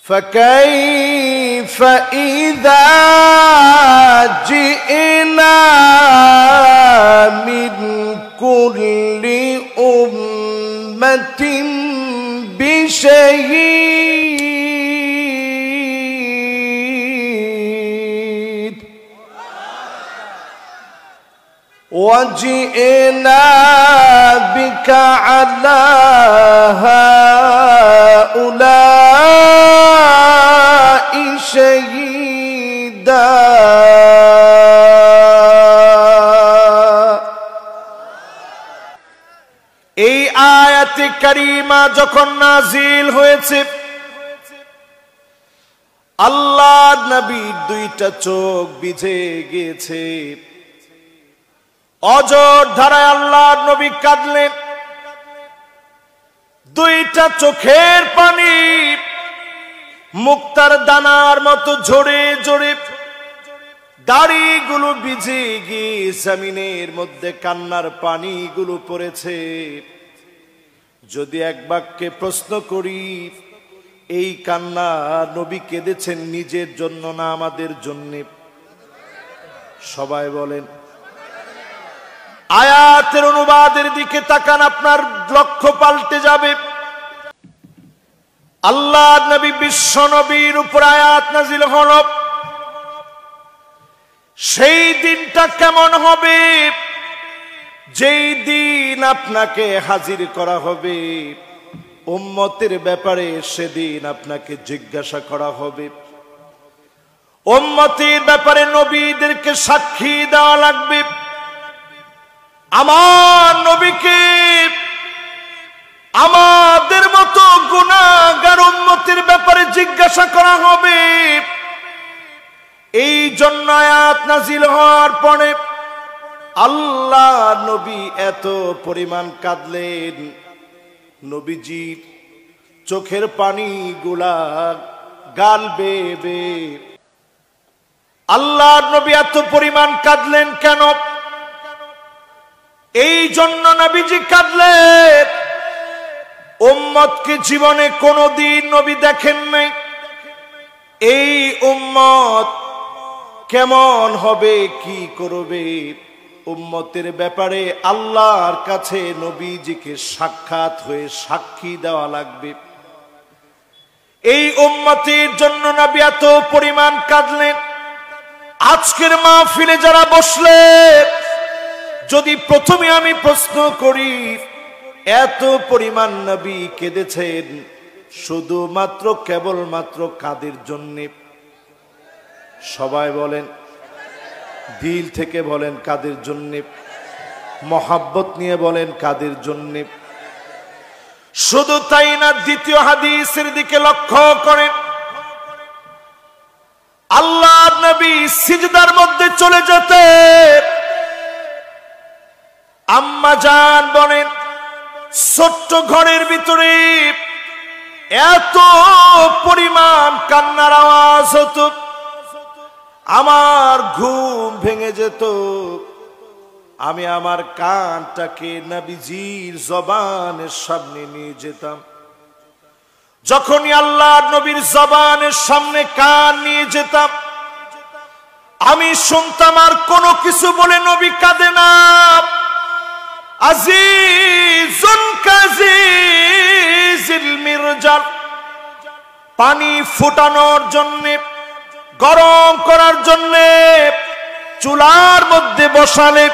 فكيف إذا جئنا من كل أمة بشهيد وجئنا بك على هؤلاء شهيدا এই আয়াতে কারিমা যখন নাজিল হয়েছে আল্লাহ নবীর দুইটা চোখ ভিজে গিয়েছে অঝোর ধারায় আল্লাহ নবী কাঁদলেন দুইটা চোখের পানি মুক্তার দানার মতো ঝরে ঝরে দাড়িগুলো ভিজে গিয়ে জমিনের মধ্যে কান্নার পানিগুলো পড়েছে যদি এক বাক্যে প্রশ্ন করি এই কান্না নবী কেঁদেছেন নিজের জন্য না আমাদের জন্য সবাই বলেন আয়াতের অনুবাদের দিকে তাকান আপনার লক্ষ্য পাল্টে যাবে আল্লাহ নবী বিশ্ব নবীর উপর আয়াত নাজিল হলো সেই দিনটা কেমন হবে যেই দিন আপনাকে হাজির করা হবে উম্মতের ব্যাপারে সেদিন আপনাকে জিজ্ঞাসা করা হবে উম্মতের ব্যাপারে নবীদেরকে সাক্ষী দেওয়া লাগবে আমার নবীকে আমাদের মতো গুনাহগার উম্মতের ব্যাপারে জিজ্ঞাসা করা হবে এই জন্য আয়াত নাজিল হওয়ার পরে আল্লাহ নবী এত পরিমাণ কাঁদলেন নবীজির চোখের পানিগুলা গাল বেবে আল্লাহ নবী এত পরিমাণ কাঁদলেন কেন এই জন্য নবীজি কাঁদলেন উম্মতকে জীবনে কোনোদিন নবী দেখেন নাই এই উম্মত কেমন হবে কি করবে উম্মতের ব্যাপারে আল্লাহর কাছে নবীজিকে সাক্ষাৎ হয়ে সাক্ষী দেওয়া লাগবে এই উম্মতের জন্য নবী এত পরিমাণ কাঁদলেন আজকের মাহফিলে যারা বসলে যদি প্রথমে আমি প্রশ্ন করি এত পরিমাণ নবী কেঁদেছেন শুধুমাত্র কেবলমাত্র কাদের জন্য সবাই বলেন দিল থেকে বলেন কাদের জন্য মহব্বত নিয়ে বলেন কাদের জন্য শুধু তাই না দ্বিতীয় হাদিসের দিকে লক্ষ্য করেন আল্লাহ নবী সিজদার মধ্যে চলে যেতে আম্মা জান বলেন ছোট্ট ঘরের ভিতরে এত পরিমাণ কান্নার আওয়াজ হতো আমার ঘুম ভেঙে যেত আমি আমার কানটাকে নবীজির জবানের সামনে নিয়ে যেতাম যখনই আল্লাহ নবীর জবানের সামনে কান নিয়ে যেতাম আমি শুনতাম আর কোনো কিছু বলে নবী কাঁদে না আজিজুন কাজিজিল মিরজাল পানি ফুটানোর জন্য গরম করার জন্য চুলার মধ্যে বসালে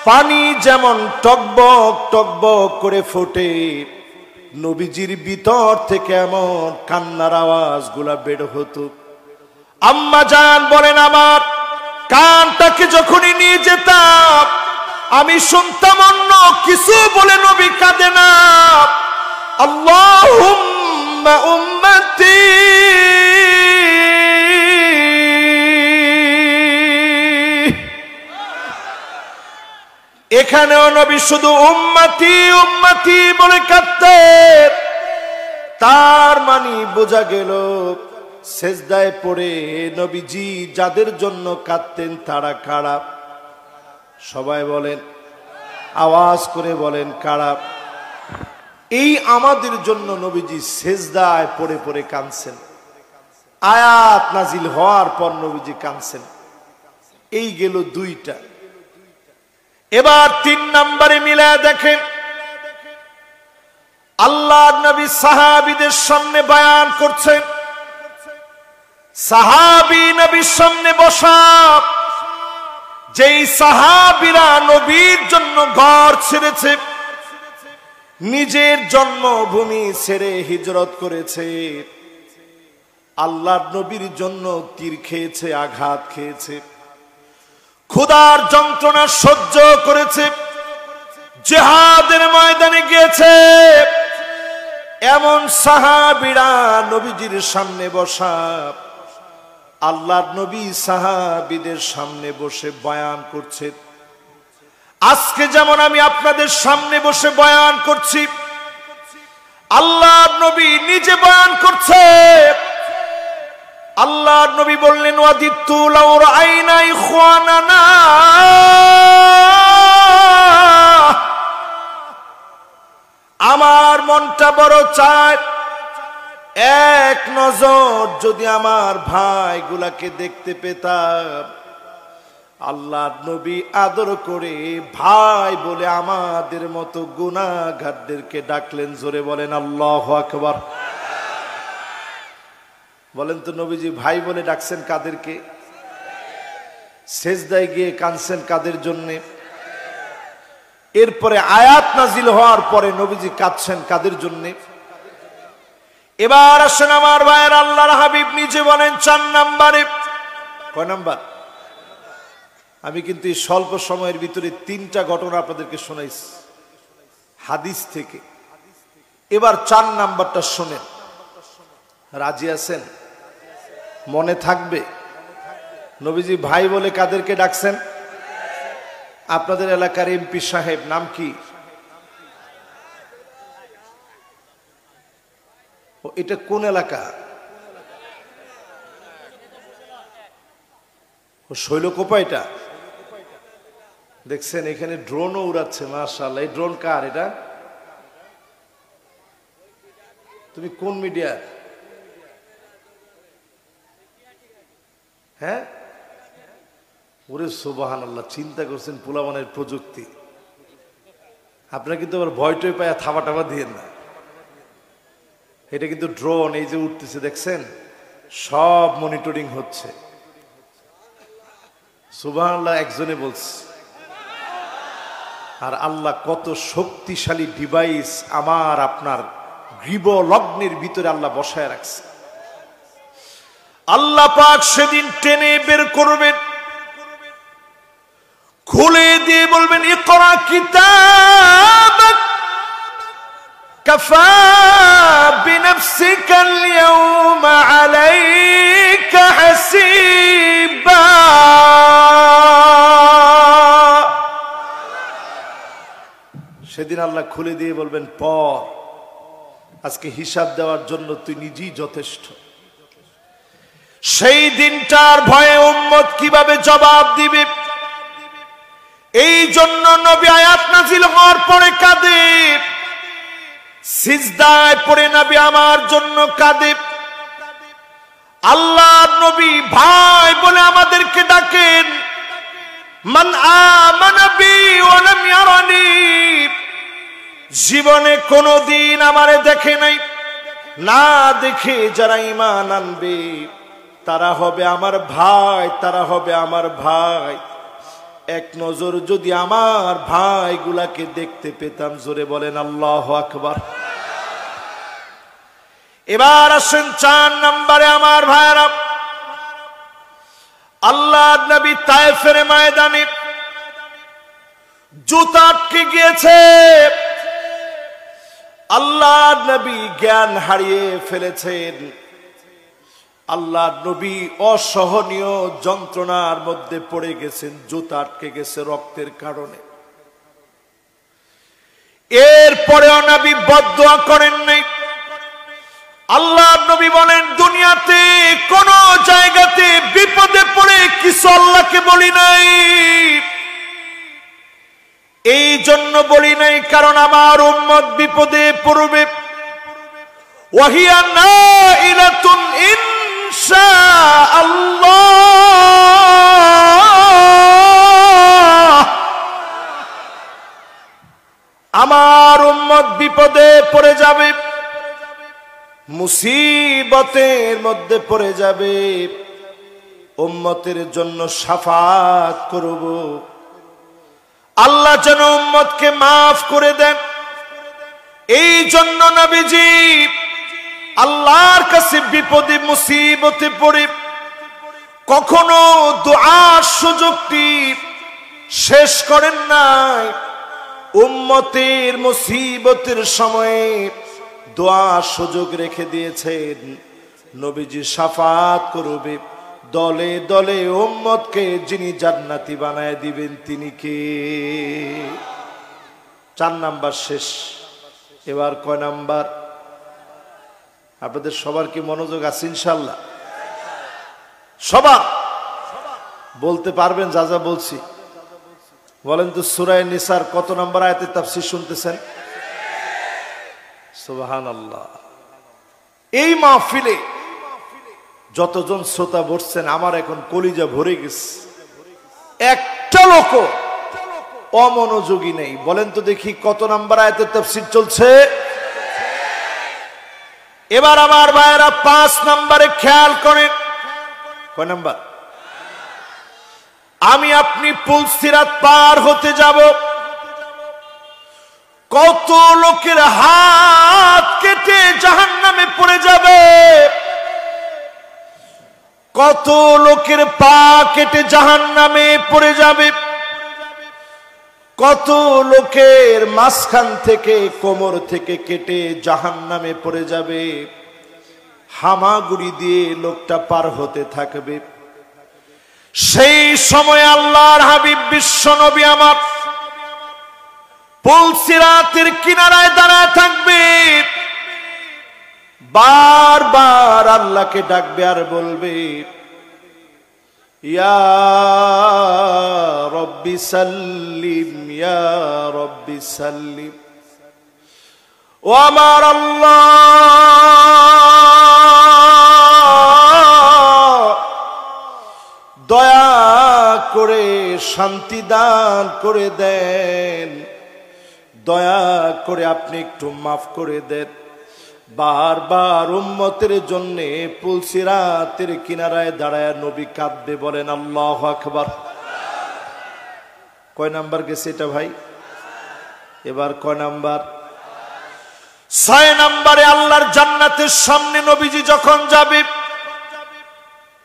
পানি যেমন টকবক টকবক করে ফোটে নবীজির ভিতর থেকে এমন কান্নার আওয়াজগুলা বের হতো আম্মা জান বলেন আমার কানটাকে যখনই নিয়ে যেতাম আমি শুনতাম অন্য কিছু বলে নবী কাঁদে না আল্লাহুম্মা উম্মতি এখানেও নবী শুধু উম্মতি উম্মতি বলে কাঁদতেন তার মানে বোঝা গেল সেজদায় পড়ে নবীজি যাদের জন্য কাঁদতেন তারা কারা সবাই বলেন আওয়াজ করে বলেন কারা এই আমাদের জন্য নবীজি সেজদায় পড়ে পড়ে কাঁদছেন আয়াত নাজিল হওয়ার পর নবীজি কাঁদছেন। এই গেল দুইটা। এবার 3 নম্বরে মিলায় দেখেন, আল্লাহর নবী সাহাবীদের সামনে বয়ান করছেন। সাহাবী নবীর সামনে বসা, যেই সাহাবীরা নবীর জন্য ঘর ছেড়েছে, নিজের জন্মভূমি ছেড়ে হিজরত করেছে, আল্লাহর নবীর জন্য তীর খেয়েছে, আঘাত খেয়েছে, ক্ষুধার যন্ত্রণা সহ্য করেছে, জিহাদের ময়দানে গিয়েছে, এমন সাহাবীরা নবীজির সামনে বসা, আল্লাহর নবী সাহাবীদের সামনে বসে বয়ান করছে। আজকে যেমন আমি আপনাদের সামনে বসে বয়ান করছি, আল্লাহর নবী নিজে বয়ান করছে। আল্লাহর নবী বললেন, ওয়াদিতু লাউ রাআইনা ইখওয়ানানা, আমার মনটা বড় চায় এক নজর যদি আমার ভাইগুলাকে দেখতে পেতাম। আল্লাহর নবী আদর করে ভাই বলে আমাদের মতো গুনাহগারদেরকে ডাকলেন। জোরে বলেন আল্লাহু আকবার। বলেন তো, নবীজি ভাই বলে ডাকছেন কাদেরকে? সেজদায় গিয়ে কাঁদছেন কাদের জন্য? এরপরে আয়াত নাজিল হওয়ার পরে নবীজি কাঁদছেন কাদের জন্য? এবার আসেন আমার ভাইয়ের, আল্লাহর হাবিব নিজে বলেন 4 নম্বরে। কয় নাম্বার? আমি কিন্তু এই স্বল্প সময়ের ভিতরে 3টা ঘটনা আপনাদেরকে শোনাইছি হাদিস থেকে। এবার 4 নাম্বারটা শোনেন। রাজি আছেন? মনে থাকবে? নবীজি ভাই বলে কাদেরকে ডাকছেন? আপনাদের এলাকার এমপি সাহেব নাম কি? এটা কোন এলাকা? শৈলকোপা। এটা দেখছেন, এখানে ড্রোনও উড়াচ্ছে। মাশাআল্লাহ। এই ড্রোন কার? এটা তুমি কোন মিডিয়া? হ্যাঁ, ওরে সুবহানাল্লাহ। চিন্তা করছেন পোলাপানের প্রযুক্তি। আপনারা কিন্তু আবার ভয়টয় পায়া থাবা টাবা দিয়েন না। এটা কিন্তু ড্রোন, এই যে উঠতেছে দেখছেন, সব মনিটরিং হচ্ছে। সুবহানাল্লাহ একজনে বলছে। আর আল্লাহ কত শক্তিশালী ডিভাইস আমার আপনার গ্রীব লগ্নের ভিতরে আল্লাহ বসায় রাখছে। আল্লাহ পাক সেদিন টেনে বের করবেন, খুলে দিয়ে বলবেন, ইকরা কিতাবাক কাফা বিনফসিকা আল-ইয়াওমা আলাইকা হাসিবা। সেদিন আল্লাহ খুলে দিয়ে বলবেন, পর, আজকে হিসাব দেওয়ার জন্য তুই নিজেই যথেষ্ট। সেই দিনটার ভয়ে উম্মত কিভাবে জবাব দিবে? এই জন্য নবী আয়াত নাযিল হওয়ার পরে কাঁদে, সিজদায় পড়ে নবী আমার জন্য কাঁদে। আল্লাহর নবী ভাই বলে আমাদেরকে ডাকেন। মান আমানা বি ওয়া লাম ইয়ারানি, জীবনে কোনদিন আমারে দেখে নাই, না দেখে যারা ঈমান আনবে তারা হবে আমার ভাই, তারা হবে আমার ভাই। এক নজর যদি আমার ভাইগুলাকে দেখতে পেতাম। জোরে বলেন আল্লাহু আকবার। এবার আসেন 4 নম্বরে আমার ভাইরা, আল্লাহর নবী তায়েফের ময়দানে জুতা আটকে গিয়েছে। আল্লাহর নবী জ্ঞান হারিয়ে ফেলেছেন। আল্লাহর নবী অসহনীয় যন্ত্রণার মধ্যে পড়ে গেছেন, জুতা আটকে গেছে রক্তের কারণে। এরপরেও নবী বদদুয়া করেন নাই। আল্লাহর নবী বলেন, দুনিয়াতে কোন জায়গাতে বিপদে পড়ে কিছু আল্লাহকে বলি নাই। এই জন্য বলি নাই কারণ আমার উম্মত বিপদে পড়বে। ওয়াহিয়া নাইলাতুন ইনশা পড়ে যাবে, মুসিবতের মধ্যে পড়ে যাবে, উম্মতের জন্য শাফাত করব। আল্লাহ যেন উম্মতকে মাফ করে দেন, এই জন্য নবীজি আল্লাহর কাছে বিপদে মুসিবতে পড়ে কখনো দুআর সুযোগটি শেষ করেন নাই। উম্মতের মুসিবতের সময়ে দোয়ার সুযোগ রেখে দিয়েছেন। নবীজি শাফাত করবে, দলে দলে উম্মতকে যিনি জান্নাতি বানায় দিবেন তিনি কে? 4 নাম্বার শেষ। এবার কয় নাম্বার? আপনাদের সবার কি মনোযোগ আছে ইনশাআল্লাহ? সবার বলতে পারবেন যা যা বলছি? বলেন তো, সূরা নিসার কত নম্বর আয়াতের তাফসীর শুনতেছেন? সুবহানাল্লাহ। এই মাহফিলে যতজন শ্রোতা বসছেন, আমার এখন কলিজা ভরে গেছে। একটা লোক অমনোযোগী নেই। বলেন তো দেখি কত নম্বর আয়াতের তাফসীর চলছে? এবার আমার ভাইয়েরা 5 নম্বরে খেয়াল করেন। কয় নাম্বার? আমি আপনি পুল সিরাত পার হতে যাব, কত লোকের হাত কেটে জাহান্নামে পড়ে যাবে, কত লোকের পা কেটে জাহান্নামে পড়ে যাবে, কত লোকের মাঝখান থেকে কোমর থেকে কেটে জাহান্নামে পড়ে যাবে। হামাগুড়ি দিয়ে লোকটা পার হতে থাকবে। সেই সময় আল্লাহর হাবিব বিশ্ব নবী আমার পুল সিরাতের কিনারায় দাঁড়ায় থাকবে, বারবার আল্লাহকে ডাকবে আর বলবে, ইয়া রব্বি সাল্লিম, ইয়া রব্বি সাল্লিম। ও আমার আল্লাহ, দয়া করে শান্তি দান করে দেন, দয়া করে আপনি একটু মাফ করে দেন। বারবার উম্মতের জন্য পুল সিরাতের কিনারায় দাঁড়ায় নবী কাঁদবে। বলেন আল্লাহু আকবার। কয় নাম্বার গেছে এটা ভাই? এবার কয় নাম্বার? 6 নম্বরে আল্লাহর জান্নাতের সামনে নবীজি যখন যাবে,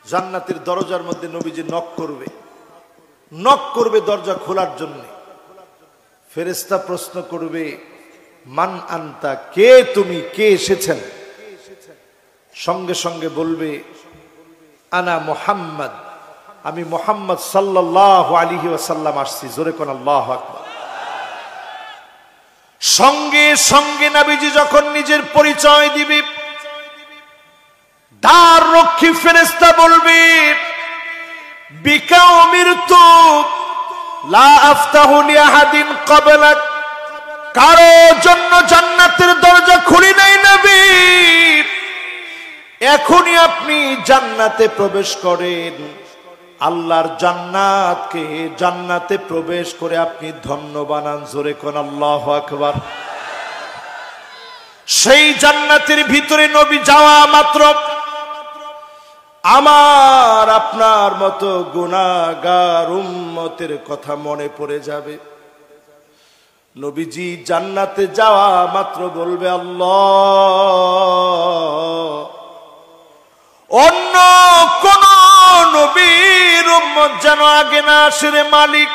জান্নাতের দরজার মধ্যে নবীজি নক করবে দরজা খোলার জন্য। ফেরেশতা প্রশ্ন করবে, মান আনতা, কে তুমি, কে এসেছেন? সঙ্গে সঙ্গে বলবে, আনা মুহাম্মদ, আমি মুহাম্মদ সাল্লাল্লাহু আলাইহি ওয়াসাল্লাম আসছি। জোরে কোন আল্লাহু আকবার। সঙ্গে সঙ্গে নবীজি যখন নিজের পরিচয় দিবে, দ্বার রক্ষী ফেরেশতা বলবে, বিকা উমিরতু লা আফতাহু লিআহাদিন ক্বাবলাক, কারো জন্য জান্নাতের দরজা খুলি নাই নবী, এখনই আপনি জান্নাতে প্রবেশ করেন। আল্লাহর জান্নাতকে, জান্নাতে প্রবেশ করে আপনি ধন্য বানান। জোরে কোন আল্লাহু আকবার। সেই জান্নাতের ভিতরে নবী যাওয়া মাত্র আমার আপনার মতো গুনাহগার উম্মতের কথা মনে পড়ে যাবে। নবীজি জান্নাতে যাওয়া মাত্র বলবে, আল্লাহ, অন্য কোন নবীর উম্মত যেন আগে না আসে রে মালিক,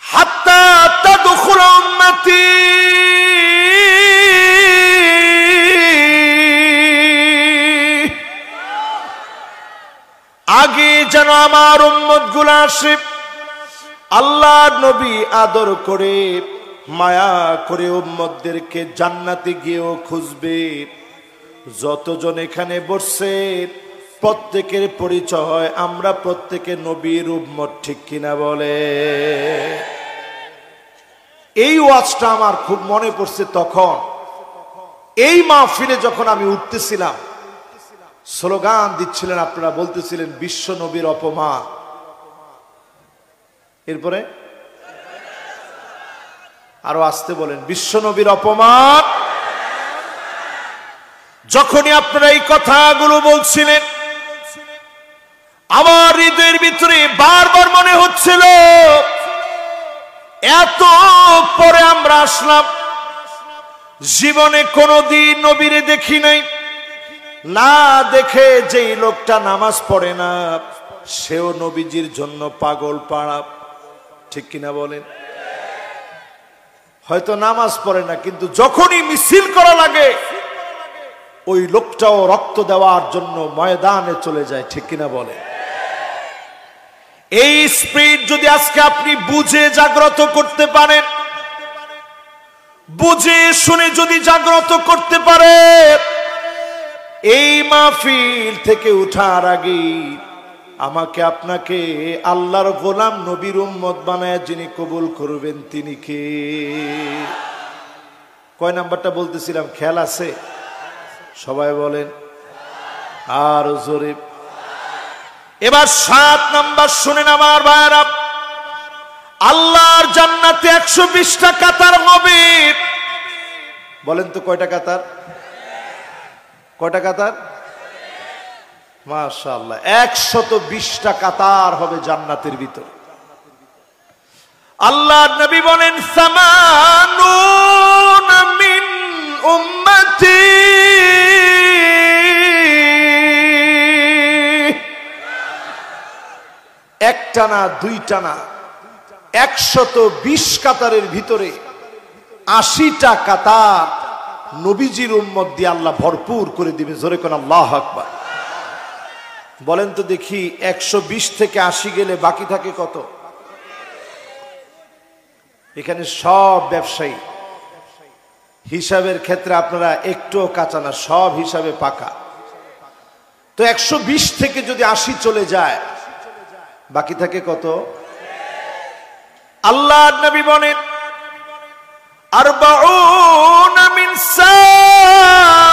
হাত্তা তাদখুল উম্মতি, আগে যেন আমার উম্মত গুলা আসে। আল্লাহ নবী আদর করে মায়া করে উম্মতদেরকে জান্নাতে গিয়েও খুঁজবে। যতজন এখানে বসছে প্রত্যেকের পরিচয়, আমরা প্রত্যেকে নবীর উম্মত, ঠিক কিনা বলে? এই ওয়াজটা আমার খুব মনে পড়ছে তখন। এই মাহফিলে যখন আমি উঠতেছিলাম, স্লোগান দিচ্ছিলেন আপনারা, বলতেছিলেন বিশ্ব নবীর অপমান। এরপরে আরো আসতে বলেন, বিশ্ব নবীর অপমান। যখনই আপনারা এই কথাগুলো বলছিলেন, আমার হৃদয়ের ভিতরে বারবার মনে হচ্ছিল, এত পরে আমরা আসলাম, জীবনে কোনোদিন নবীরে দেখি নাই, না দেখে যেই লোকটা নামাজ পড়ে না সেও নবীজির জন্য পাগল পাড়া। ঠিক কিনা বলেন? হয়তো নামাজ পড়ে না, কিন্তু যখনই মিছিল করা লাগে ওই লোকটাও রক্ত দেওয়ার জন্য ময়দানে চলে যায়। ঠিক কিনা বলেন? এই স্পিরিট যদি আজকে আপনি বুঝে জাগ্রত করতে পারেন, বুঝে শুনে যদি জাগ্রত করতে পারে, এই মাহফিল থেকে উঠার আগে আমাকে আপনাকে আল্লাহর গোলাম নবীর উম্মত বানায় যিনি কবুল করবেন তিনি কে? কয় নাম্বারটা বলতেছিলাম খেয়াল আছে? সবাই বলেন আর জোরে। এবার 7 নাম্বার শুনেন আমার ভাইরা। আল্লাহর জান্নাতে 120টা কাতার হবে। বলেন তো কয়টা কাতার? কয়টা কাতার? মাশাআল্লাহ, 120টা কাতার হবে জান্নাতের ভিতরে। আল্লাহর নবী বলেন, সামানুন মিন উম্মতি, একটা না দুইটা না, 120 কাতারের ভিতরে 80টা কাতার নবীজির উম্মত দিয়ে আল্লাহ ভরপুর করে দিবে। জোরে কোন আল্লাহু আকবার। বলেন তো দেখি, 120 থেকে 80 গেলে বাকি থাকে কত? এখানে সব ব্যবসায়ী হিসাবের ক্ষেত্রে আপনারা একটুও কাঁচা না, সব হিসাবে পাকা। তো 120 থেকে যদি 80 চলে যায় বাকি থাকে কত? আল্লাহর নবী বলেন, আরবাউনা মিন সাইরিল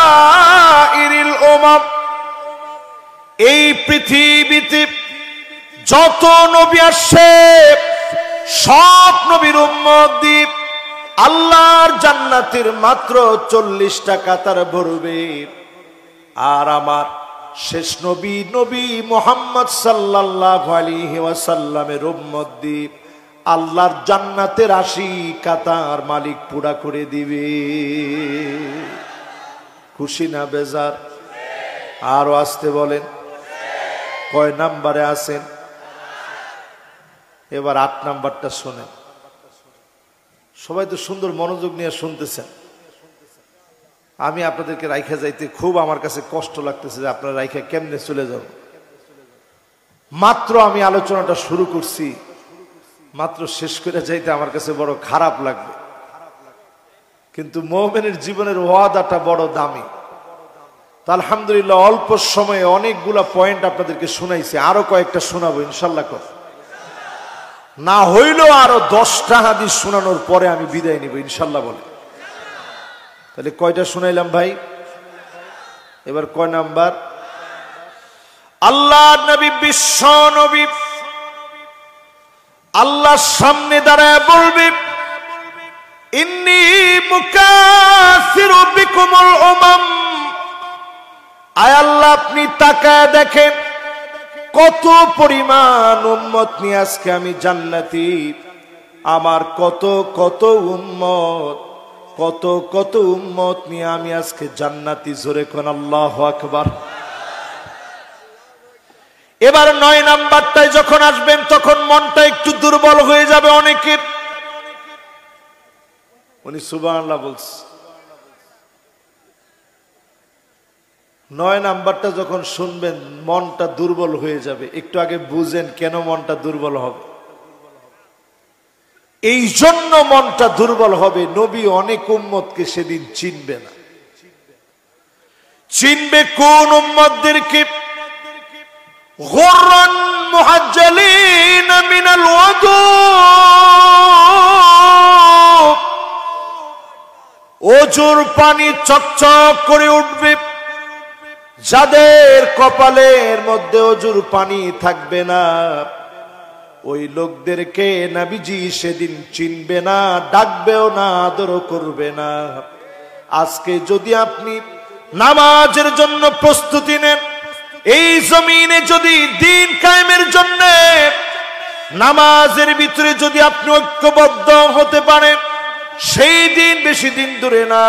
উমাম, এই পৃথিবীতে যত নবী আসে সব নবীর উম্মত দিয়ে আল্লাহর জান্নাতের মাত্র 40টা কাতার ভরবে। আর আমার শেষ নবী নবী মুহাম্মদ সাল্লাল্লাহু আলাইহি ওয়াসাল্লামের উম্মত দিয়ে আল্লাহর জান্নাতের 80 কাতার মালিক পুরা করে দিবে। খুশি না বেজার? আরো আসতে বলেন, কয় নাম্বারে আছেন? এবার 8 নাম্বারটা শোনেন। সবাই তো সুন্দর মনোযোগ নিয়ে শুনতেছেন। আমি আপনাদেরকে রাইখা যাইতে খুব আমার কাছে কষ্ট লাগতেছে যে আপনারা রাইখা কেমনে চলে যাব। মাত্র আমি আলোচনাটা শুরু করছি, মাত্র শেষ করে যাইতে আমার কাছে বড় খারাপ লাগবে। কিন্তু মুমিনের জীবনের ওয়াদাটা বড় দামি। তো আলহামদুলিল্লাহ অল্প সময়ে অনেকগুলা পয়েন্ট আপনাদেরকে শুনাইছি, আরো কয়েকটা শোনাবো ইনশাল্লাহ। না হইলেও আরো 10টা হাদিস শোনানোর পরে আমি বিদায় নিব ইনশাল্লাহ। বলে তাহলে কয়টা শুনাইলাম ভাই? এবার কয় নাম্বার? আল্লাহর নবী বিশ্ব নবী আল্লাহর সামনে দাঁড়ায় বলবে, ইন্নী মুকাসিরু বিকুমুল উমাম। আয় আল্লাহ, আপনি তাকায় দেখেন কত পরিমাণ উম্মত নিয়ে আজকে আমি জান্নাতি। আমার কত কত উম্মত, কত কত উম্মত নিয়ে আমি আজকে জান্নাতি। জোরে কোন আল্লাহু আকবার। এবার 9 নাম্বারটায় যখন আসবেন তখন মনটা একটু দুর্বল হয়ে যাবে অনেকের। উনি সুবহানাল্লাহ বলছে। 9 নাম্বারটা যখন শুনবেন মনটা দুর্বল হয়ে যাবে। একটু আগে বুঝেন কেন মনটা দুর্বল হবে। এই জন্য মনটা দুর্বল হবে, নবী অনেক উম্মতকে সেদিন চিনবে না। চিনবে কোন উম্মতদেরকে? গুররান মুহাজ্জালিন মিনাল ওয়াদু, ওজুর পানি চকচক করে উঠবে, যাদের কপালের মধ্যে ওজুর পানি থাকবে না ওই লোকদেরকে নবীজি সেদিন চিনবে না, ডাকবেও না, আদরও করবে না। আজকে যদি আপনি নামাজের জন্য প্রস্তুতি নেন, এই জমিনে যদি দিন কায়েমের জন্য নামাজের ভিতরে যদি আপনি ঐক্যবদ্ধ হতে পারেন, সেই দিন বেশি দিন দূরে না।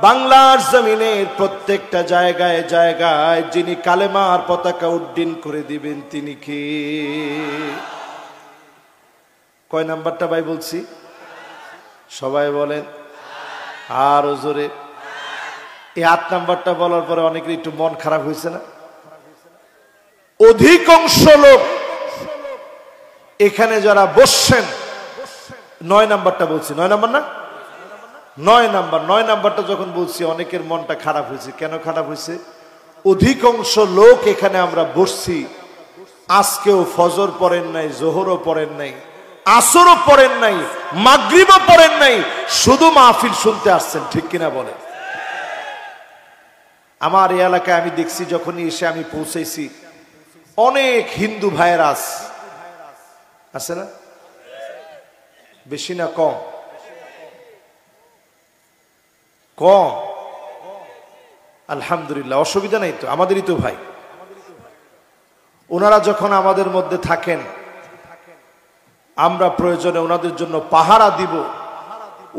বাংলার জমিনের প্রত্যেকটা জায়গায় জায়গায় যিনি কালেমার পতাকা উড্ডীন করে দিবেন তিনি কে? কয় নাম্বারটা ভাই বলছি? সবাই বলেন আর জোরে। এই 8 নাম্বারটা বলার পরে অনেকের একটু মন খারাপ হয়েছে না? অধিকাংশ লোক এখানে যারা বসছেন, 9 নাম্বারটা বলছি, 9 নাম্বার না, 9 নাম্বারটা যখন বলছি অনেকের মনটা খারাপ হয়েছে। কেন খারাপ হয়েছে? অধিকাংশ লোক এখানে আমরা বসছি, আজকেও ফজর পড়েন নাই, জোহরও পড়েন নাই, আসরও পড়েন নাই, মাগরিবও পড়েন নাই, শুধু মাহফিল শুনতে আসছেন। ঠিক কিনা বলেন? আমার এই এলাকায় আমি দেখছি, যখনই এসে আমি পৌঁছেছি, অনেক হিন্দু ভাইয়েরা আছে না? বেশি না কম? কম, আলহামদুলিল্লাহ, অসুবিধা নাই তো, আমাদেরই তো ভাই। ওনারা যখন আমাদের মধ্যে থাকেন, আমরা প্রয়োজনে ওনাদের জন্য পাহারা দিব।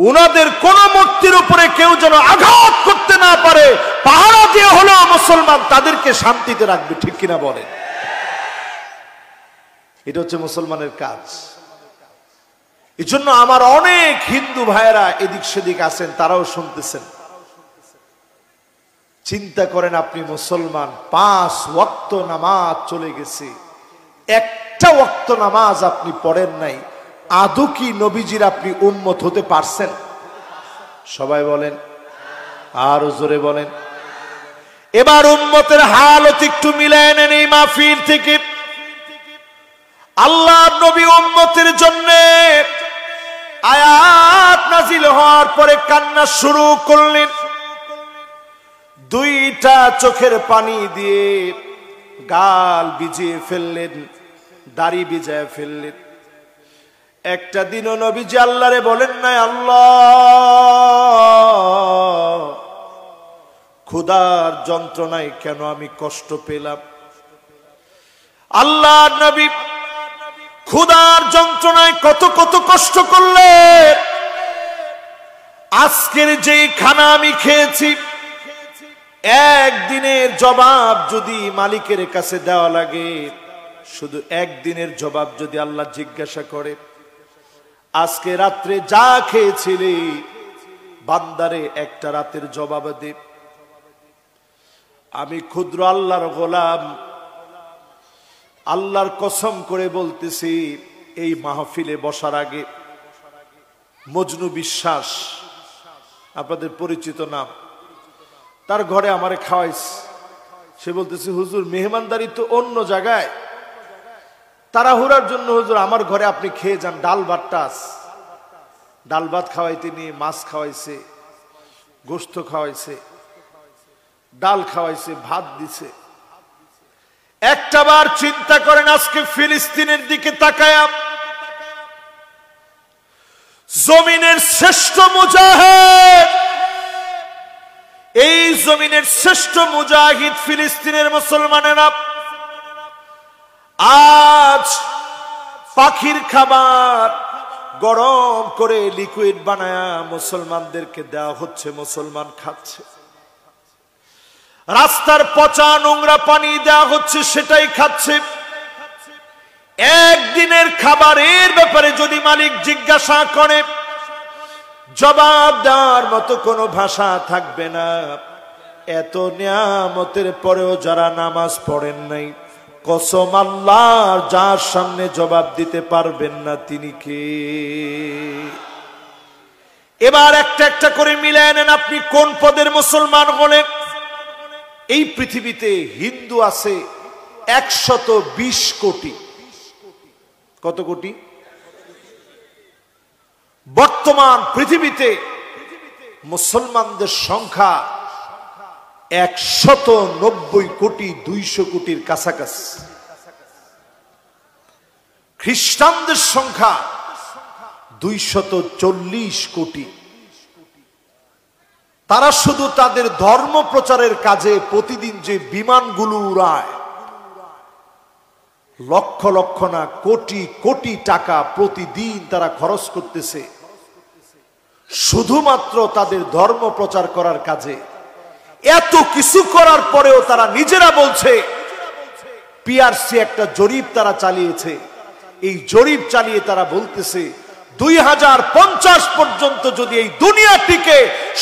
ওনাদের কোন মূর্তির উপরে কেউ যেন আঘাত করতে না পারে, পাহারা দিয়ে হলো মুসলমান তাদেরকে শান্তিতে রাখবে। ঠিক কিনা বলেন? এটা হচ্ছে মুসলমানের কাজ। এই জন্য আমার অনেক হিন্দু ভাইয়েরা এদিক সেদিক আছেন, তারাও শুনতেছেন। চিন্তা করেন, আপনি মুসলমান, 5 ওয়াক্ত নামাজ চলে গেছে, একটা ওয়াক্ত নামাজ আপনি পড়েন নাই, আদৌ কি নবীজির আপনি উম্মত হতে পারছেন? সবাই বলেন আর জোরে বলেন। এবার উম্মতের হালত একটু মিলায় নেন এই মাহফিল থেকে। আল্লাহ নবী উম্মতের জন্য আয়াত নাজিল হওয়ার পরে কান্না শুরু করলেন। 2টা চোখের পানি দিয়ে গাল ভিজিয়ে ফেললেন, দাড়ি ভিজায় ফেললেন। একটা দিনও নবীজি আল্লাহরে বলেন নাই, আল্লাহ ক্ষুধার যন্ত্রণায় কেন আমি কষ্ট পেলাম? আল্লাহ নবী ক্ষুধার যন্ত্রণায় কত কত কষ্ট করলেন। আজকের যে খানা আমি খেয়েছি, একদিনের জবাব যদি মালিকের কাছে দেওয়া লাগে, শুধু একদিনের জবাব যদি আল্লাহ জিজ্ঞাসা করে, আজকে রাত্রে যা খেয়েছিলি বান্দারে একটা রাতের জবাব দে। আমি ক্ষুদ্র আল্লাহর গোলাম, আল্লাহর কসম করে বলতেছি, এই মাহফিলে বসার আগে মজনু বিশ্বাস, আপনাদের পরিচিত নাম, তার ঘরে আমারে খাওয়াইছে। সে বলতেছে, হুজুর মেহমানদারি তো অন্য জায়গায়, তাড়াহুড়ার জন্য হুজুর আমার ঘরে আপনি খেয়ে যান, ডাল ভাতটা। ডাল ভাত খাওয়াইতে নিয়ে মাছ খাওয়াইছে, গোস্ত খাওয়াইছে, ডাল খাওয়াইছে, ভাত দিছে। একটাবার চিন্তা করেন, আজকে ফিলিস্তিনের দিকে তাকায়া জমিনের শ্রেষ্ঠ মুজাহিদ, এই জমিনের শ্রেষ্ঠ মুজাহিদ ফিলিস্তিনের মুসলমানেরা আজ পাখির খাবার গরম করে লিকুইড বানায়া মুসলমানদেরকে দেওয়া হচ্ছে, মুসলমান খাচ্ছে। রাস্তার পচা নোংরা পানি দেওয়া হচ্ছে, সেটাই খাচ্ছে। একদিনের খাবারের ব্যাপারে যদি মালিক জিজ্ঞাসা করে, জবাব দেওয়ার মতো কোনো ভাষা থাকবে না। এত নিয়ামতের পরেও যারা নামাজ পড়েন নাই, কসম আল্লাহর, যার সামনে জবাব দিতে পারবেন না তিনি কে? এবার একটা একটা করে মিলায় নেন, আপনি কোন পদের মুসলমান হলেন? এই পৃথিবীতে হিন্দু আছে 120 কোটি। কত কোটি? বর্তমান পৃথিবীতে মুসলমানদের সংখ্যা 190 কোটি, 200 কোটির কাছাকাছি। খ্রিস্টানদের সংখ্যা 240 কোটি। তারা শুধু তাদের ধর্ম প্রচারের কাজে প্রতিদিন যে বিমানগুলো উড়ায়, লক্ষ লক্ষ না কোটি কোটি টাকা প্রতিদিন তারা খরচ করতেছে শুধুমাত্র তাদের ধর্ম প্রচার করার কাজে। এত কিছু করার পরেও তারা নিজেরা বলছে, পিআরসি একটা জরিপ তারা চালিয়েছে, এই জরিপ চালিয়ে তারা বলতেছে 2050 পর্যন্ত যদি এই দুনিয়া টিকে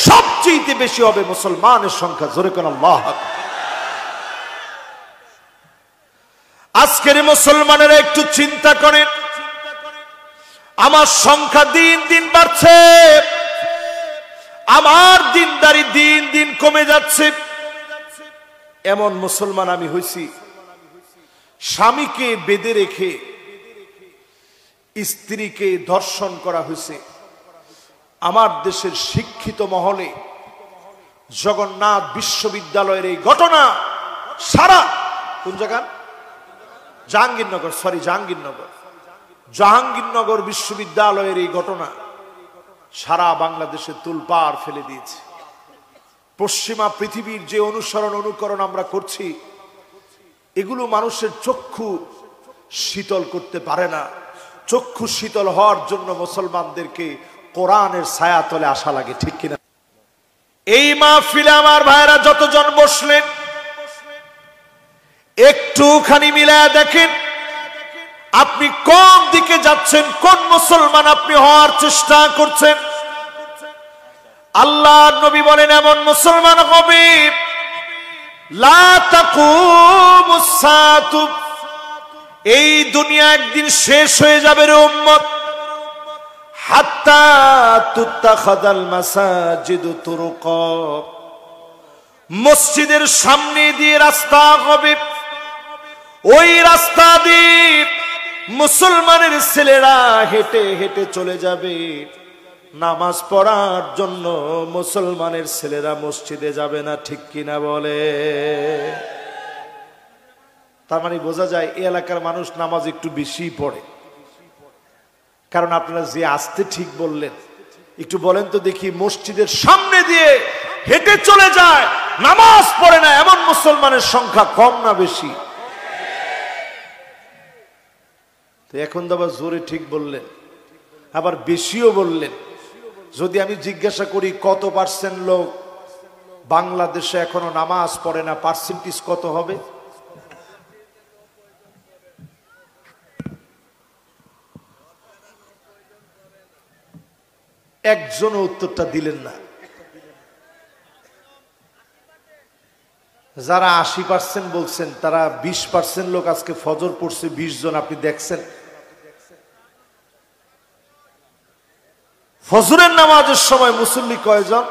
সবচেয়ে বেশি হবে মুসলমানের সংখ্যা। জোরে কোন আল্লাহু আকবার। আজকের মুসলমানেরা একটু চিন্তা করেন, আমার সংখ্যা দিন দিন বাড়ছে, আমার দিনদারি দিন দিন কমে যাচ্ছে। এমন মুসলমান আমি হইছি, স্বামীকে বেঁধে রেখে স্ত্রীকে ধর্ষণ করা হয়েছে। আমার দেশের শিক্ষিত মহলে জগন্নাথ বিশ্ববিদ্যালয়ের এই ঘটনা সারা কোন জায়গা, জাহাঙ্গীরনগর বিশ্ববিদ্যালয়ের এই ঘটনা সারা বাংলাদেশে তুলপাড় ফেলে দিয়েছে। পশ্চিমা পৃথিবীর যে অনুকরণ আমরা করছি, এগুলো মানুষের চক্ষু শীতল করতে পারে না। চক্ষু শীতল হওয়ার জন্য মুসলমানদেরকে কোরআনের ছায়াতলে আসা লাগে, ঠিক কিনা? এই মাহফিলে আমার ভাইরা যতজন বসলেন, একটুখানি মিলায়া দেখেন আপনি কোন দিকে যাচ্ছেন, কোন মুসলমান আপনি হওয়ার চেষ্টা করছেন। আল্লাহর নবী বলেন এমন মুসলমান হবে লা তাকুমুস সাআতু, এই দুনিয়া একদিন শেষ হয়ে যাবে রে উম্মত, হাত্তা তুত্তাখাদাল মাসাজিদু তুরুকা, মসজিদের সামনে দিয়ে রাস্তা হবে, ওই রাস্তা দিয়ে মুসলমানের ছেলেরা হেঁটে হেঁটে চলে যাবে নামাজ পড়ার জন্য। মুসলমানের ছেলেরা মসজিদে যাবে না, ঠিক কিনা বলে? তার মানে বোঝা যায় এই এলাকার মানুষ নামাজ একটু বেশি পড়ে। কারণ আপনারা যে আসতে ঠিক বললেন, একটু বলেন তো দেখি, মসজিদের সামনে দিয়ে হেঁটে চলে যায়, নামাজ পড়ে না, এমন মুসলমানের সংখ্যা কম না বেশি? তো এখন তো আবার জোরে ঠিক বললেন, আবার বেশিও বললেন। যদি আমি জিজ্ঞাসা করি কত পার্সেন্ট লোক বাংলাদেশে এখনো নামাজ পড়ে না, পার্সেন্টেজ কত হবে? একজনও উত্তরটা দিলেন না। যারা 80% বলছেন, তারা 20% লোক আজকে ফজর পড়ছে, 20 জন আপনি দেখছেন। ফজরের নামাজের সময় মুসল্লি কয়জন?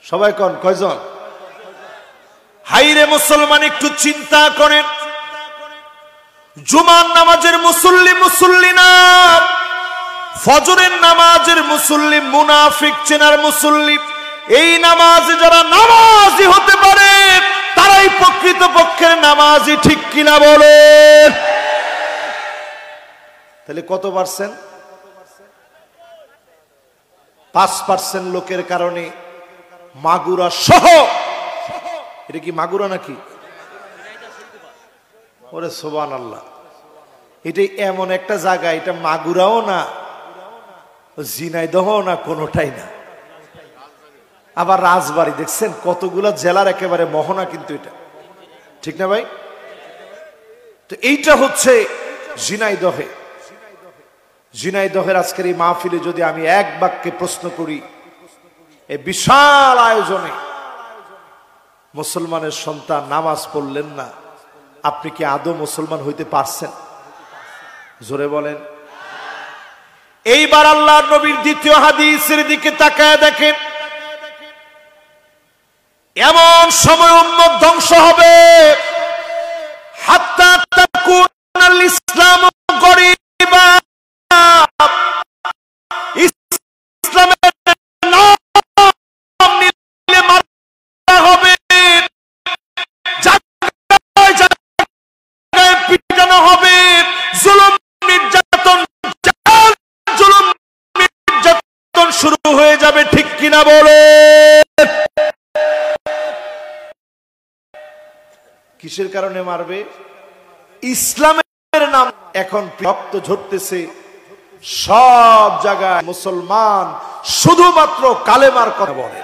সবাই কোন কয়জন? হাইরে মুসলমান, একটু চিন্তা করেন, জুমার নামাজের মুসল্লি না, ফজরের নামাজের মুসল্লি, মুনাফিক চেনার মুসল্লি। এই নামাজে যারা নামাজি হতে পারে তারাই প্রকৃত পক্ষের নামাজি, ঠিক কিনা বলেন? তাহলে কত পার্সেন্ট? 5% লোকের কারণে মাগুরা সহ, এটা কি মাগুরা নাকি? ওরে সুবহানাল্লাহ, এটা এমন একটা জায়গা, এটা মাগুরাও না, ঝিনাইদহ না, কোনোটাই না। আবার রাজবাড়ী, দেখছেন কতগুলা জেলার একেবারে মোহনা, কিন্তু এটা ঠিক না ভাই? তো এইটা হচ্ছে ঝিনাইদহের আজকের এই মাহফিলে যদি আমি এক বাক্যে প্রশ্ন করি, এই বিশাল আয়োজনে মুসলমানের সন্তান নামাজ পড়লেন না, আপনি কি আদৌ মুসলমান হইতে পারছেন? জোরে বলেন। এইবার আল্লাহর নবীর দ্বিতীয় হাদিসের দিকে তাকায় দেখেন, এমন সময় উম্মত ধ্বংস হবে, হাত্তা তাকুনাল ইসলাম গরিবা, ইসলামের নাম নিলে মারা হবে, জায়গায় জায়গায় কিসের কারণে মারবে? ইসলামের নাম এখন রক্ত ঝরতেছে সব জায়গায়, মুসলমান শুধুমাত্র কালেমার কথা বলে।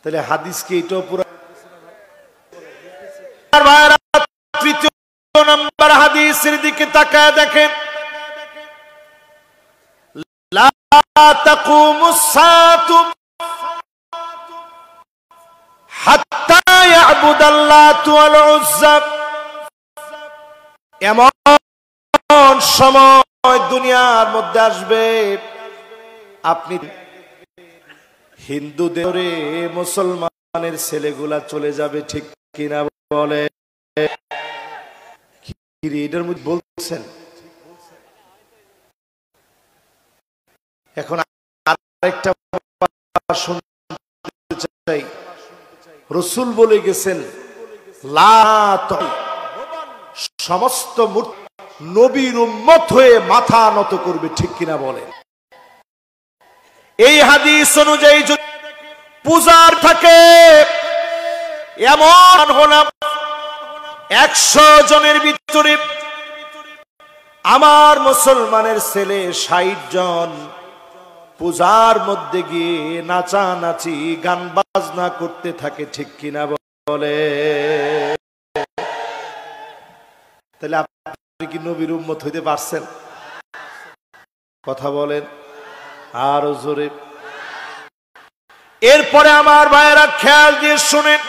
তাহলে হাদিস কি এটাও পুরো? তৃতীয় নম্বর হাদিসের দিকে তাকায় দেখেন, লা তাকুমুস সাআতু হাত্তা ইয়াবুদাল্লাহু ওয়াল উজ্জা। এমন সময় দুনিয়ার মধ্যে আসবে, আপনি হিন্দুদের মুসলমানের ছেলেগুলা চলে যাবে, ঠিক কিনা বলে? এটার মধ্যে বলছেন। এখন আরেকটা শুনতে চাই, রাসূল বলে গেছেন সমস্ত নবীর উম্মত হয়ে মাথা নত করবে, ঠিক কিনা বলে? এই হাদিস অনুযায়ী যদি পূজার থাকে এমন হলাম 100 জনের ভিতরে আমার মুসলমানের ছেলে 60 জন পূজার মধ্যে গিয়ে নাচানাচি গান বাজনা করতে থাকে, ঠিক কিনা বলে? তাহলে আপনি কি নবীর উম্মত হইতে পারছেন? কথা বলেন আরো জোরে। এরপরে আমার ভাইয়েরা খেয়াল দিয়ে শুনেন,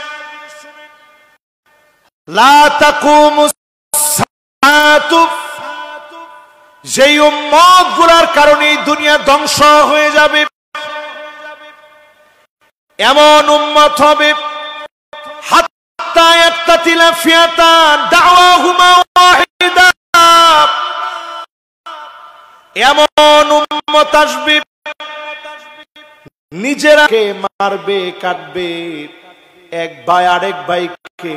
লা তাকুমুস সাআতু, যেই উম্মত গুলার কারণে দুনিয়া ধ্বংস হয়ে যাবে, এমন উম্মত হবে হাত্তা ইয়াক্তাতিলা ফিয়াতান দাওয়াহুমা ওয়াহিদা। এমন উম্মত আসবে নিজেরাকে মারবে, কাটবে, এক ভাই আরেক ভাইকে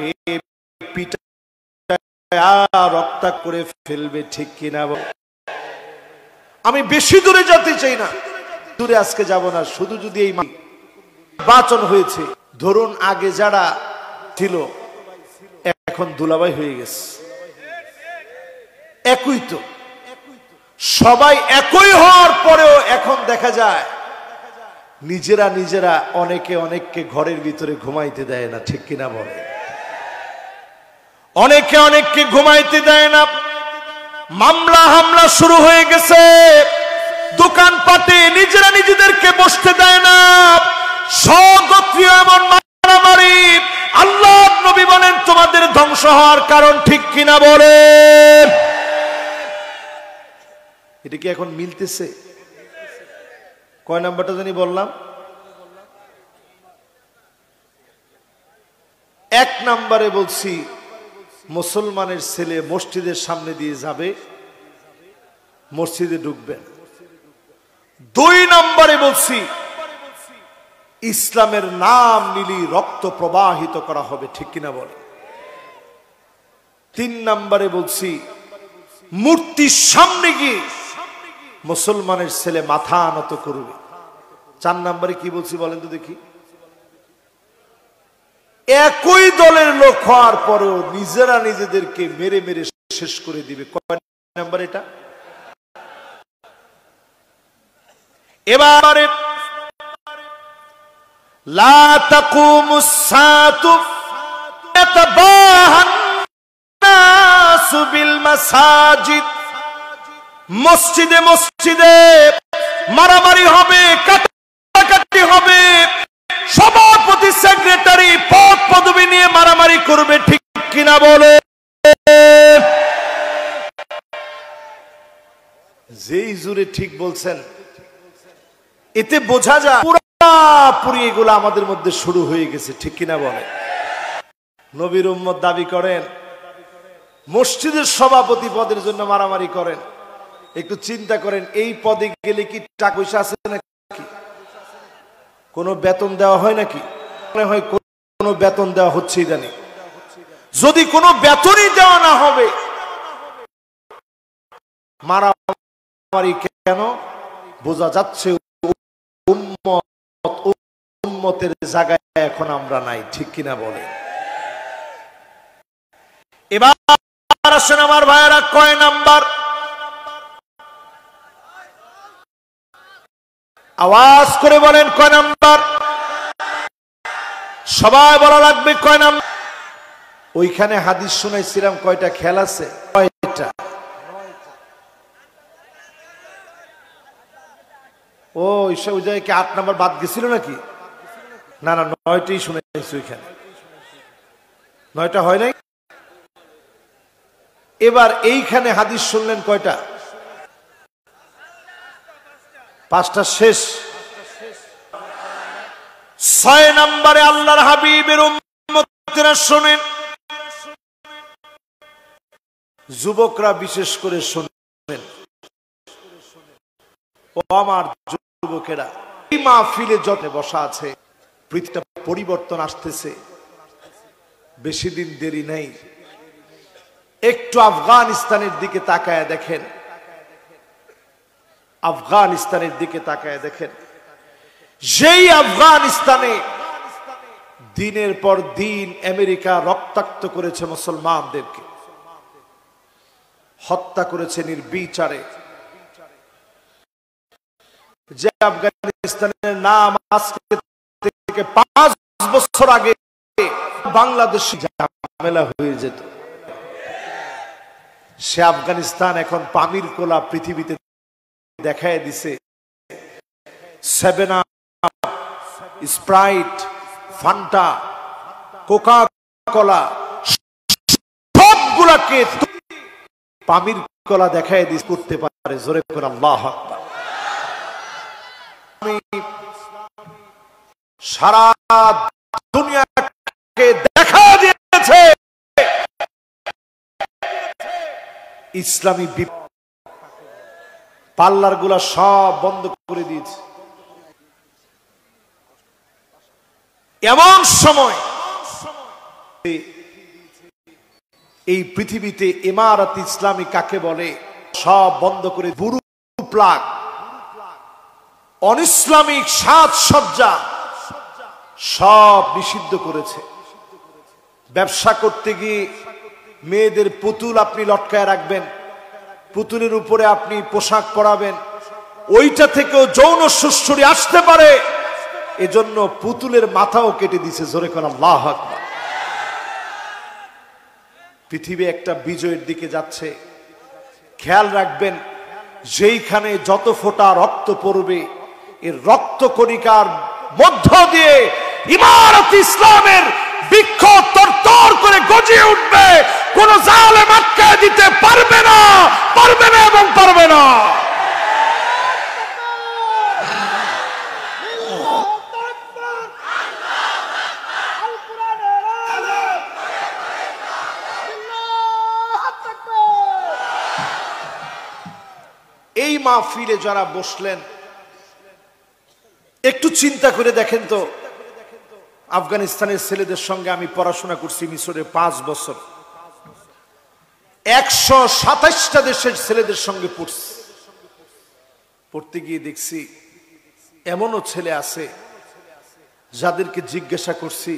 পিটায়া রক্তাক্ত করে ফেলবে, ঠিক কিনা? আমি বেশি দূরে যেতে চাই না, দূরে আজকে যাব না। শুধু যদি এই নির্বাচন হয়েছে, ধরুন আগে যারা ছিল এখন দুলাভাই হয়ে গেছে, একই তো, সবাই একই হওয়ার পরেও এখন দেখা যায় নিজেরা নিজেরা অনেকে অনেককে ঘরের ভিতরে ঘুমাইতে দেয় না, ঠিক কিনা বলে? অনেকে অনেককে ঘুমাইতে দেয় না, মামলা হামলা শুরু হয়ে গেছে, দোকানপাটে নিজেরা নিজেদেরকে বসতে দেয় না, স্বগোত্রীয় এমন মারামারি। আল্লাহর নবী বলেন তোমাদের ধ্বংস হওয়ার কারণ, ঠিক কিনা বলে? এটা কি এখন মিলতেছে? কয় নাম্বারটা জানি বললাম? 1 নম্বরে বলছি মুসলমানের ছেলে মসজিদের সামনে দিয়ে যাবে, মসজিদে ঢুকবে। 2 নম্বরে বলছি ইসলামের নাম নিলি রক্ত প্রবাহিত করা হবে, ঠিক কিনা বলে? 3 নম্বরে বলছি মূর্তির সামনে গিয়ে মুসলমানের ছেলে মাথা নত করবে। 4 নম্বরে কি বলছি বলেন তো দেখি? একই দলের লোক হওয়ার পরেও নিজেরা নিজেদেরকে মেরে মেরে শেষ করে দিবে। কয় নাম্বার এটা? এবারে লা তাকুমুস সাআতু ইয়াতাবাহান নাসু বিল মাসাজিদ, মসজিদে মসজিদে মারামারি হবে, কাটাকাটি হবে, সভাপতি সেক্রেটারি পদ পদবি নিয়ে মারামারি করবে, ঠিক কিনা বলে? যেই জুড়ে ঠিক বলছেন, এতে বোঝা যায় পুরোপুরি এগুলো আমাদের মধ্যে শুরু হয়ে গেছে, ঠিক কিনা বলে? নবীর উম্মত দাবি করেন, মসজিদের সভাপতি পদের জন্য মারামারি করেন। একটু চিন্তা করেন, এই পদে গেলে কি টাকা পয়সা আছে নাকি? কোনো বেতন দেওয়া হয় নাকি? মনে হয় কোনো বেতন দেওয়া হচ্ছে জানি। যদি কোনো বেতনই দেওয়া না হবে, মারামারি কেন? বোঝা যাচ্ছে উম্মতের জায়গায় এখন আমরা নাই, ঠিক কিনা বলে? আসেন আমার ভাইয়েরা, কয় নাম্বার? আওয়াজ করে বলেন কয় নাম্বার? সবাই বলা লাগবে কয় নাম্বার? ওইখানে হাদিস শুনাইছিলাম কয়টা? খেয়াল আছে? কয়টা? ও ওই জায়গায় কি 8 নাম্বার বাদ গেছিল নাকি? না না, 9টাই শুনাইছি ওইখানে। 9টা হয় নাই? এবার এইখানে হাদিস শুনলেন কয়টা? 5টা শেষ। 6 নম্বরে আল্লাহর হাবিবের উম্মতেরা শুনেন, যুবকরা বিশেষ করে শুনেন। ও আমার যুবকেরা, এই মাহফিলে যত বসা আছে, পৃথিবীটা পরিবর্তন আসতেছে, বেশি দিন দেরি নেই। একটু আফগানিস্তানের দিকে তাকায় দেখেন, আফগানিস্তানের দিকে তাকায় দেখেন। যেই আফগানিস্তানে দিনের পর দিন আমেরিকা রক্তাক্ত করেছে মুসলমানদেরকে, হত্যা করেছে নির্বিচারে, যে আফগানিস্তানের নাম আজকে থেকে 5 বছর আগে বাংলাদেশে ঝামেলা হয়ে যেত, সে আফগানিস্তান এখন পানির কোলা পৃথিবীতে দেখায় দিছে। 7 Up, Sprite, Fanta, Coca Cola সবগুলাকে পানির কোলা দেখায় দিস করতে পারে। জোরে করে আল্লাহু আকবার। সারা দুনিয়াকে দেখা দিয়েছে ইসলামী পার্লার গুলা সব বন্ধ করে দিয়েছে। এমন সময় এই পৃথিবীতে ইমারত ইসলামী কাকে বলে সব বন্ধ করে, বুরু প্লাগ, অনিসলামিক সাজসজ্জা সব নিষিদ্ধ করেছে। ব্যবসা করতে গিয়ে মেয়েদের পুতুল আপনি লটকায় রাখবেন, পুতুলের উপরে আপনি পোশাক পরাবেন, ওইটা থেকেও যৌন সুশ্রী আসতে পারে, এজন্য পুতুলের মাথাও কেটে দিছে। জোরে করে আল্লাহু আকবার। পৃথিবী একটা বিজয়ের দিকে যাচ্ছে। খেয়াল রাখবেন, যেইখানে যত ফোঁটা রক্ত পড়বে, এর রক্ত কণিকার মধ্য দিয়ে ইমারত ইসলামের বৃক্ষ তরতর করে গজিয়ে উঠবে। কোন জালেম আটকায় দিতে পারবে না, পারবে না এবং পারবে না। এই মাহফিলে যারা বসলেন, একটু চিন্তা করে দেখেন তো, আফগানিস্তানের ছেলেদের সঙ্গে আমি পড়াশোনা করছি মিশরে 5 বছর, 127টা দেশের ছেলেদের সঙ্গে পড়ছি। পড়তে গিয়ে দেখছি এমনও ছেলে আছে যাদেরকে জিজ্ঞাসা করছি,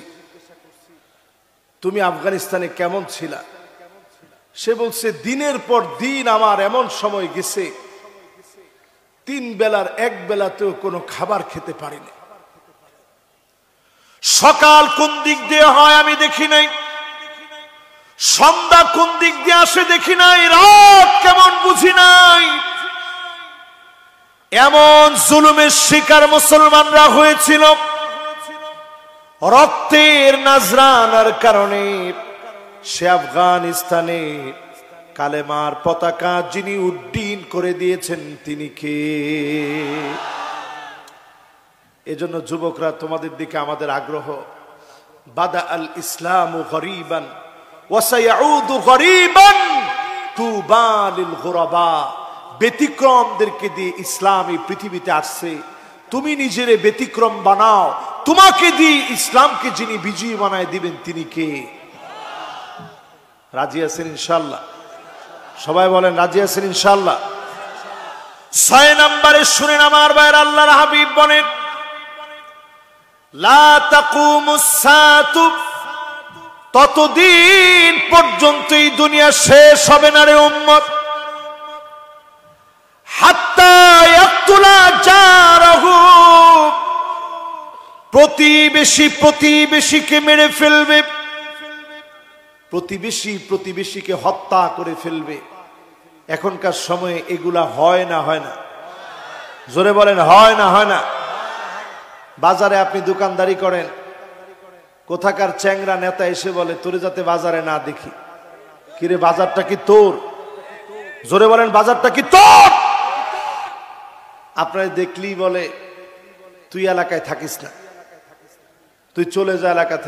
তুমি আফগানিস্তানে কেমন ছিলা? সে বলছে, দিনের পর দিন আমার এমন সময় গেছে 3 বেলার 1 বেলাতেও কোনো খাবার খেতে পারিনি। সকাল কোন দিক দিয়ে হয় আমি দেখি নাই, সন্ধ্যা কোন দিক দিয়ে আসে দেখি নাই, রাত কেমন বুঝি নাই। এমন জুলুমের শিকার মুসলমানরা হয়েছিল। রক্তের নাজরানার কারণে সে আফগানিস্তানে কালেমার পতাকা যিনি উড্ডীন করে দিয়েছেন তিনি কে? এজন্য যুবকরা, তোমাদের দিকে আমাদের আগ্রহ। বাদা আল ইসলামু গরীবান ওয়া সায়াউদু গরীবান তুবা লিল গুরাবা। ব্যতিক্রমদেরকে দিয়ে ইসলাম এই পৃথিবীতে আসছে। তুমি নিজেরে ব্যতিক্রম বানাও, তোমাকে দিয়ে ইসলামকে যিনি বিজয়ী বানায় দিবেন তিনি কে? রাজি আছেন ইনশাআল্লাহ? সবাই বলেন রাজি আছেন ইনশাআল্লাহ? 6 নম্বরে শুনেন আমার ভাইয়ের, আল্লাহর হাবিব বলেন, লা তাকুমুস সাআতু ততদিন পর্যন্ত এই দুনিয়া শেষ হবে না রে উম্মত। হাত্তা ইয়াকতুলা জারাহু, প্রতিবেশী প্রতিবেশীকে মেরে ফেলবে, প্রতিবেশী প্রতিবেশীকে হত্যা করে ফেলবে। এখনকার সময়ে এগুলা হয় না? হয় না? জোরে বলেন, হয় না? হয় না? বাজারে আপনি দোকানদারি করেন, কোথাকার চ্যাংরা নেতা এসে বলে তোরে যাতে বাজারে না দেখি। কিরে বাজারটা কি তোর? জোরে বলেন, বাজারটা কি তোর? আপনার দেখলেই বলে তুই এলাকায় থাকিস না, তুই চলে যা এলাকা থেকে।